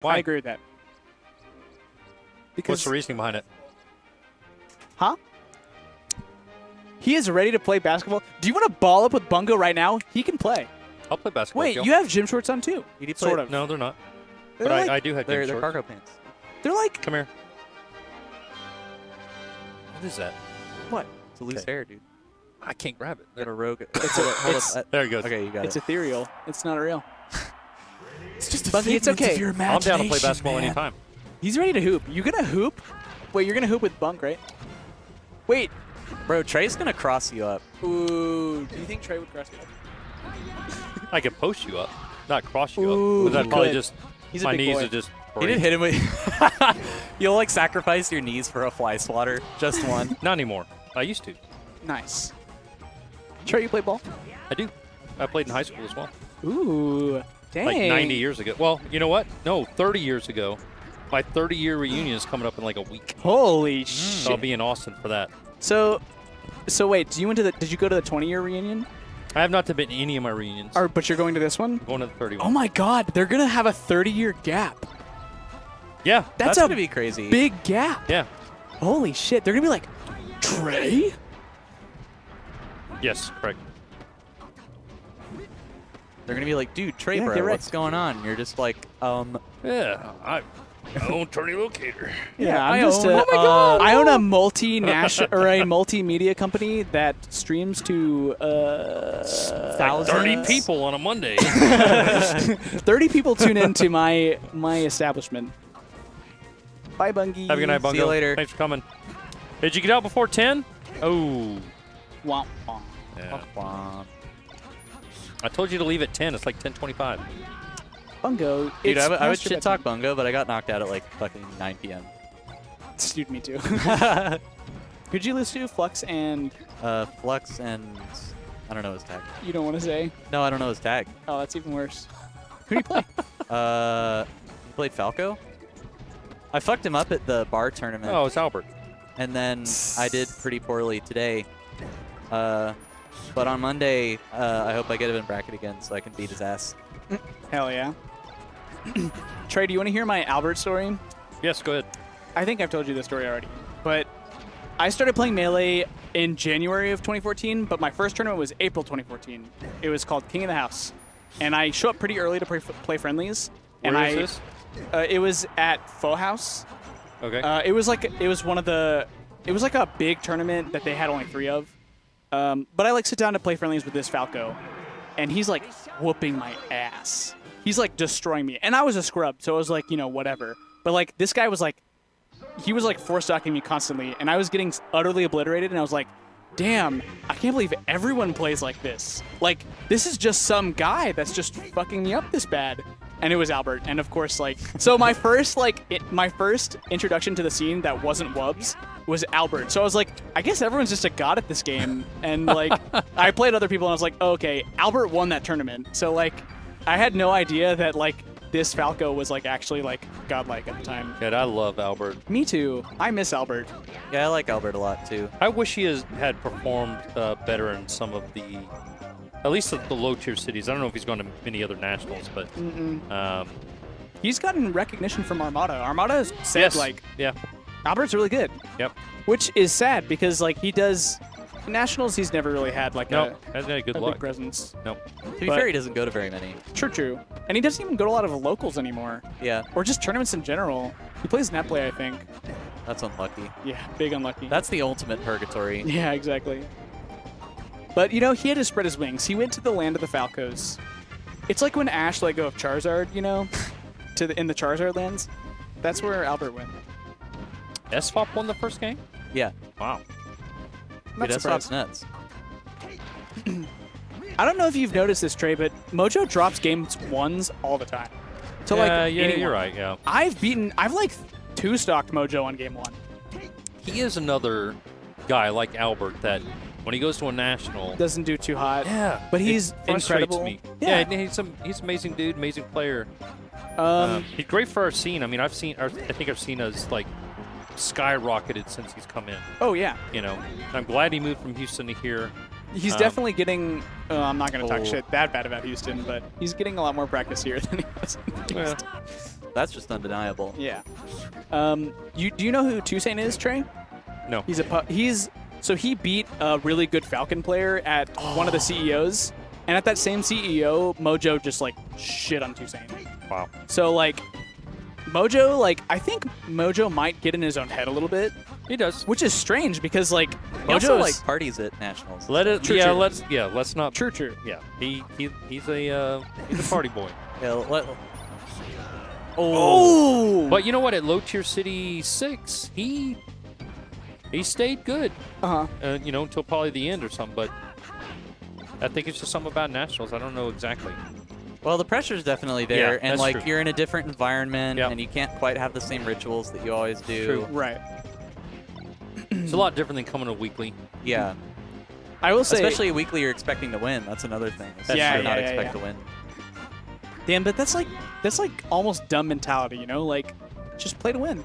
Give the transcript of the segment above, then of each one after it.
Why? I agree with that. Because, What's the reasoning behind it? Huh? He is ready to play basketball. Do you want to ball up with Bungo right now? He can play. I'll play basketball. Wait, you have gym shorts on too. Sort of. No, they're not. They're But like, I do have gym They're shorts. cargo pants. They're like. Come here. What is that? What? It's a loose hair, dude. I can't grab it. Got a rogue. It's There it goes. Okay, you got It's it. ethereal. It's not real. It's just a Bungie, it's figment okay. of your I'm down to play imagination, basketball man. anytime. He's ready to hoop. You gonna hoop? Wait, you're gonna hoop with Bunk, right? Wait. Bro, Trey's gonna cross you up. Ooh. Do you think Trey would cross you up? I could post you up, not cross you Ooh, up. But he I'd probably could. just He's a my big knees boy. would just. He didn't hit him with. You'll like sacrifice your knees for a fly swatter. Just one. Not anymore. I used to. Nice. Trey, you play ball? I do. I played in high school as well. Ooh. Dang. Like 90 years ago. Well, you know what? No, 30 years ago. My 30-year reunion is coming up in like a week. Holy So I'll shit. be in Austin for that. So wait, did you go to the 20-year reunion? I have not been to any of my reunions. But you're going to this one? Going to the 31. Oh my god, they're gonna have a 30-year gap. Yeah. That's gonna a be crazy. big gap. Yeah. Holy shit, they're gonna be like, Trey? Yes, correct. They're gonna be like, dude, Trey, Yeah, bro, get right. what's going on? You're just like, Yeah. I own Tourney Locator. Yeah, I I'm just own- a, oh my God. I own a multinational or a multimedia company that streams to Thousands? 30 people on a Monday. 30 people tune into my establishment. Bye, Bungie. Have a good night, Bungo. See you later. Thanks for coming. Did you get out before 10? Oh. Womp womp. Yeah. Wah. I told you to leave at 10. It's like 10:25. Bungo. Dude, it's I would past your shit talk bedtime. Bungo, but I got knocked out at like fucking 9 p.m. Dude, me too. Who'd you lose to? Flux and Flux and I don't know his tag. you don't want to say? No, I don't know his tag. Oh, that's even worse. Who do you play? He played Falco. I fucked him up at the bar tournament, Oh, it's Albert. and then I did pretty poorly today. But on Monday, I hope I get him in bracket again so I can beat his ass. Hell yeah. Trey, do you want to hear my Albert story? Yes, go ahead. I think I've told you this story already, but I started playing Melee in January of 2014, but my first tournament was April 2014. It was called King of the House, and I show up pretty early to play friendlies. Where And is this? It was at Faux House. Okay. It was like a big tournament that they had only 3 of. But I like sit down to play friendlies with this Falco, and he's like whooping my ass. He's like destroying me, and I was a scrub, so it was like, you know, whatever. But like this guy was like, he was like four stocking me constantly, and I was getting utterly obliterated, and I was like, damn, I can't believe everyone plays like this. Like this is just some guy that's just fucking me up this bad. And it was Albert, and of course, like, so my first introduction to the scene that wasn't Wubs was Albert. So I was like, I guess everyone's just a god at this game, and like, I played other people, and I was like, oh, okay, Albert won that tournament. So like, I had no idea that like this Falco was like actually like godlike at the time. Yeah, I love Albert. Me too. I miss Albert. Yeah, I like Albert a lot too. I wish he had performed better in some of the, at least the low-tier cities. I don't know if he's going to many other nationals, but He's gotten recognition from Armada. Armada said yes, like, yeah, Albert's really good. yep. Which is sad because like he does nationals. He's never really had like No, hasn't had good a luck. big presence. Nope. To be But- fair, he doesn't go to very many. True. And he doesn't even go to a lot of locals anymore, Yeah, or just tournaments in general. He plays net play, I think. that's unlucky. Yeah, big unlucky. That's the ultimate purgatory. Yeah, exactly. But you know, he had to spread his wings. He went to the land of the Falcos. It's like when Ash let go of Charizard, you know, in the Charizard lands. That's where Albert went. SFOP won the first game? Yeah, Wow. Not dude, that's surprised. nuts. I don't know if you've noticed this, Trey, but Mojo drops games 1s all the time. To like yeah, anyone. you're right, yeah. I've like 2-stocked Mojo on game 1. He is another guy like Albert that when he goes to a national, Doesn't do too hot. yeah, But he's it frustrates incredible. me. Yeah. Yeah, he's an amazing dude, amazing player. Um, He's great for our scene. I mean, I think I've seen us like skyrocketed since he's come in. oh yeah. You know, I'm glad he moved from Houston to here. He's definitely getting. I'm not going to talk Oh. shit that bad about Houston, but he's getting a lot more practice here than he was in Yeah. Houston. That's just undeniable. Yeah. Do you know who Toussaint is, Trey? No. So he beat a really good Falcon player at one of the CEOs, and at that same CEO, Mojo just like shit on Toussaint. Wow. So like, Mojo, like I think Mojo might get in his own head a little bit, He does. which is strange because like He also Mojo like parties at nationals. Let it. True, yeah. true. Let's not. True. Yeah. He's a party boy. Yeah, Oh. But you know what? At low tier city 6, he stayed good. You know, until probably the end or something. But I think it's just something about nationals. I don't know exactly. Well, the pressure's definitely there, Yeah, and that's like true. you're in a different environment, Yep. and you can't quite have the same rituals that you always do. True. Right. It's a lot different than coming to weekly. Yeah, I will say, especially weekly, you're expecting to win. That's another thing. is That's to true. not Yeah, expect yeah. to win. damn, but that's like almost dumb mentality, you know? Like, just play to win.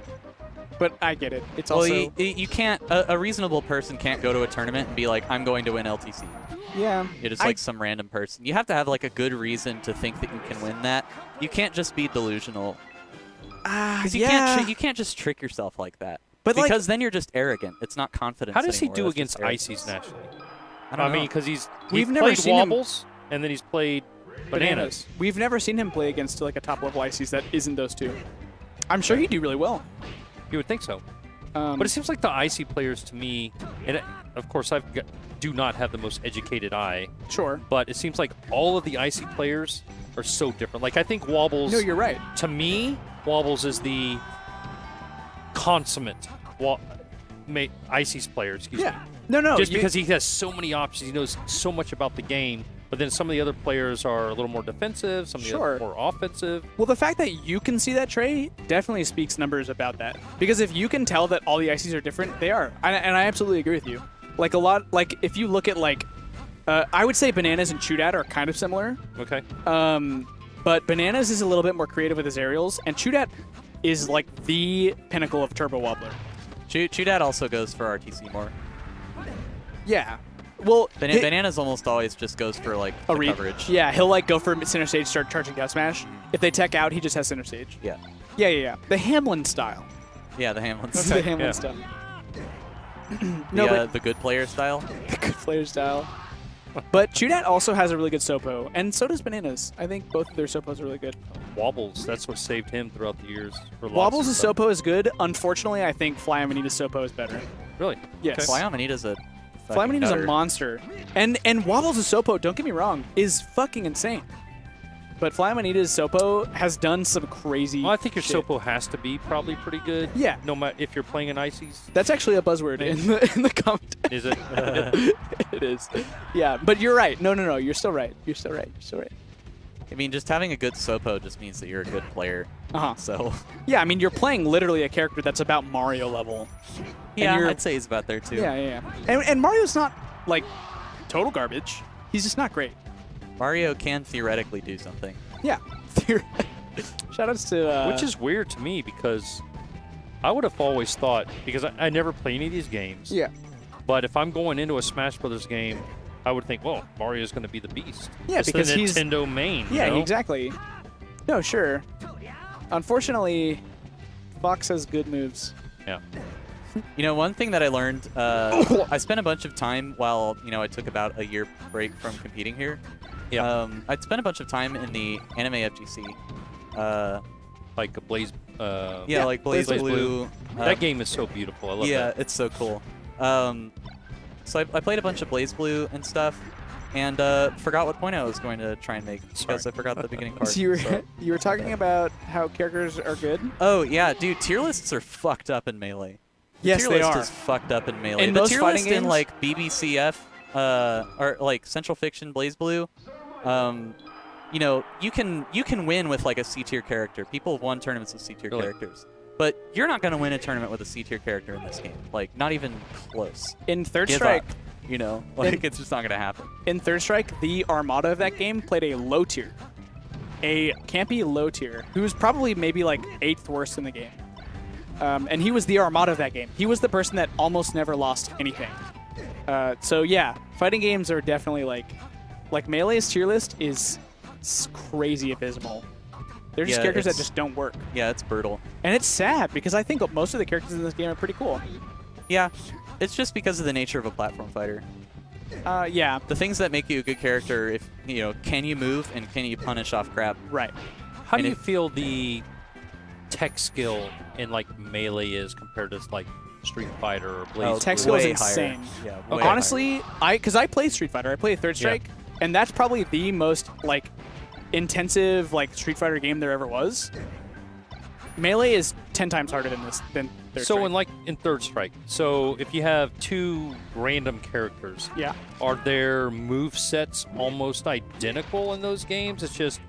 But I get it. It's Well, also you can't. A reasonable person can't go to a tournament and be like, "I'm going to win LTC." yeah. You're just like some random person. You have to have like a good reason to think that you can win that. You can't just be delusional. Because you can't just trick yourself like that. But, like- because then you're just arrogant. It's not confidence. How does he anymore. do That's against just arrogance. Ices nationally? I don't know. mean, because he's We've never played seen him- wobbles and then he's played bananas. We've never seen him play against like a top level ICs that isn't those two. I'm sure he'd do really well. You would think so. Um, But it seems like the IC players to me, and of course do not have the most educated eye, sure. but it seems like all of the IC players are so different. Like I think Wobbles. No, you're right. To me, Wobbles is the consummate IC's player. Excuse me. No. Just because he has so many options, he knows so much about the game. But then some of the other players are a little more defensive, some of the Sure. other more offensive. Well, the fact that you can see that, Trey, definitely speaks numbers about that. Because if you can tell that all the ICs are different, they are. And I absolutely agree with you. Like if you look at I would say Bananas and Chudat are kind of similar. Okay. But Bananas is a little bit more creative with his aerials, and Chudat is like the pinnacle of Turbo Wobbler. Chudat also goes for RTC more. Yeah. Well, Bananas almost always just goes for like a the read. coverage. Yeah, he'll like go for center stage, start charging down smash. If they tech out, he just has center stage. Yeah. Yeah. The Hamlin style. Yeah, the Hamlins. That's the Hamlin Yeah. style. The good player style. The good player style. But Chudat also has a really good Sopo, and so does Bananas. I think both of their Sopos are really good. Wobbles, that's what saved him throughout the years. For lots Wobbles' of stuff. Sopo is good. Unfortunately, I think Fly Amanita's Sopo is better. Really? Yes. Okay. Fly Amanita's a Fly Amanita's a nutter. monster. And Wobbles' Sopo, don't get me wrong, is fucking insane. But Fly Amanita's Sopo has done some crazy Well, I think your shit. Sopo has to be probably pretty good. Yeah. No matter if you're playing an Ices. That's actually a buzzword in the comment. Is it? It is. Yeah, but you're right. No. You're still right. You're still right. I mean, just having a good Sopo just means that you're a good player. Uh-huh. So, Yeah, I mean, you're playing literally a character that's about Mario level. yeah, you're- I'd say he's about there too. Yeah. And Mario's not, like, total garbage. He's just not great. Mario can theoretically do something. Yeah. Shoutouts to... Which is weird to me because I would have always thought, because I never play any of these games. Yeah. But if I'm going into a Smash Brothers game, I would think, well, Mario's going to be the beast. Yeah, It's because the he's- Nintendo main. Yeah, you know? exactly. No, sure. Unfortunately, Fox has good moves. Yeah. You know, one thing that I learned, I spent a bunch of time while, I took about a year break from competing here. Yeah. I'd spent a bunch of time in the anime FGC. Like a Blaze. Yeah, like Blaze Blaze Blue. That game is so beautiful. I love Yeah, that. it's so cool. So I played a bunch of Blaze Blue and stuff, and forgot what point I was going to try and make because I forgot the beginning part. So you were, so. you were talking about how characters are good? Oh yeah, dude, tier lists are fucked up in Melee. Yes, tier they list are. is fucked up in Melee. In the most tier fighting list in games? like BBCF, or like Central Fiction, Blaze Blue, you can win with like a C tier character. People have won tournaments with C tier Really? characters. But you're not going to win a tournament with a C tier character in this game. Like, not even close. In Third Give Strike, up. Like, it's just not going to happen. in Third Strike, the Armada of that game played a low tier. A campy low tier, who was probably maybe like 8th worst in the game. And he was the Armada of that game. He was the person that almost never lost anything. So yeah, fighting games are definitely like Melee's tier list is crazy abysmal. They're just characters that just don't work. Yeah, it's brutal. And it's sad because I think most of the characters in this game are pretty cool. Yeah, it's just because of the nature of a platform fighter. Yeah. The things that make you a good character, if can you move and can you punish off crap? Right. How do you feel the tech skill in like Melee is compared to like Street Fighter or Blaze? Tech skill is way insane. higher. Yeah, Okay. Honestly, because I play Street Fighter, I play Third Strike, and that's probably the most like intensive like Street Fighter game there ever was. Melee is 10 times harder than Third Strike. So in Third Strike, so if you have two random characters, yeah, are their move sets almost identical in those games? It's just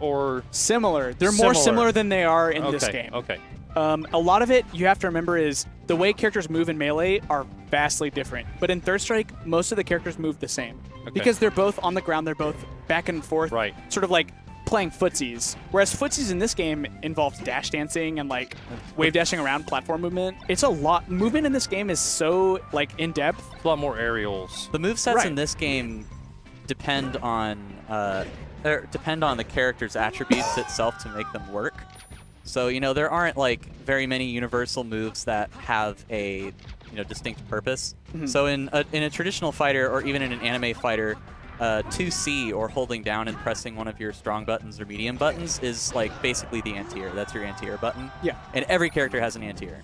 similar. They're more similar than they are in this game. Okay. A lot of it you have to remember is the way characters move in Melee are vastly different. But in Third Strike, most of the characters move the same because they're both on the ground. They're both back and forth, right? Sort of like playing footsies. Whereas footsies in this game involves dash dancing and like wave dashing around, platform movement. It's a lot. Movement in this game is so like in depth. A lot more aerials. The movesets in this game depend on the character's attributes itself to make them work. So there aren't like very many universal moves that have a distinct purpose. Mm-hmm. So in a traditional fighter or even in an anime fighter, 2C or holding down and pressing one of your strong buttons or medium buttons is like basically the anti-air. That's your anti-air button. Yeah. And every character has an anti-air.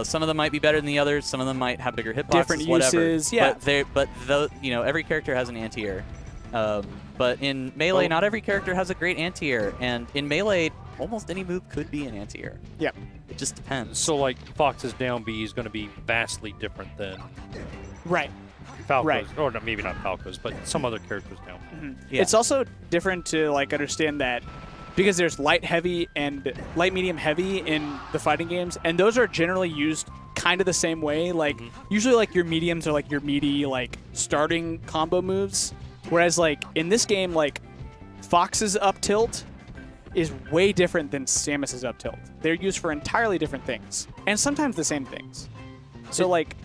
Some of them might be better than the others. Some of them might have bigger hitboxes. Different uses. Yeah. But every character has an anti-air. But in Melee, not every character has a great anti-air, and in Melee, almost any move could be an anti-air. Yeah. It just depends. So like Fox's down B is going to be vastly different than Falco's, right. Or maybe not Falco's, but some other characters down. Mm-hmm. Yeah. It's also different to like understand that because there's light, medium, heavy in the fighting games, and those are generally used kind of the same way. Like usually, like your mediums are like your meaty, like starting combo moves, whereas like in this game, like Fox's up tilt is way different than Samus's up tilt. They're used for entirely different things, and sometimes the same things. So like.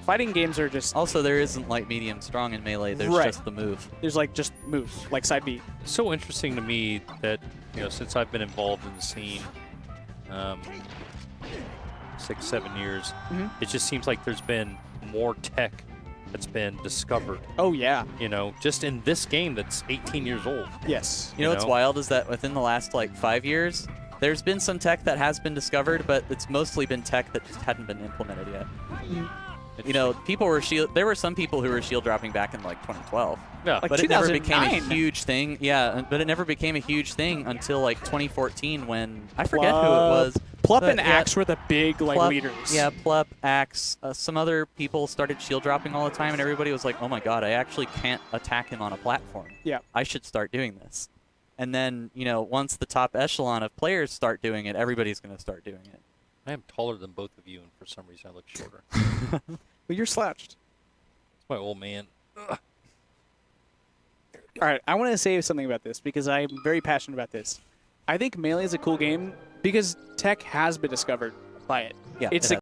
Fighting games are just... Also, there isn't light, medium, strong in Melee. There's just the move. There's like just moves, like side B. It's so interesting to me that, since I've been involved in the scene 6-7 years, it just seems like there's been more tech that's been discovered. Oh, yeah. Just in this game that's 18 years old. Yes. What's wild is that within the last, 5 years, there's been some tech that has been discovered, but it's mostly been tech that just hadn't been implemented yet. People were there were some people who were shield dropping back in 2012. Yeah, like but it never became a 2009. huge thing. Yeah, but it never became a huge thing until 2014 when I forget who it was. Plup and Axe were the big Plup, leaders. Yeah, Plup, Axe, some other people started shield dropping all the time, and everybody was like, "Oh my god, I actually can't attack him on a platform. Yeah, I should start doing this." And then once the top echelon of players start doing it, everybody's going to start doing it. I am taller than both of you, and for some reason I look shorter. Well, you're slouched. It's my old man. Ugh. All right, I want to say something about this because I'm very passionate about this. I think Melee is a cool game because tech has been discovered by it. Yeah, it's it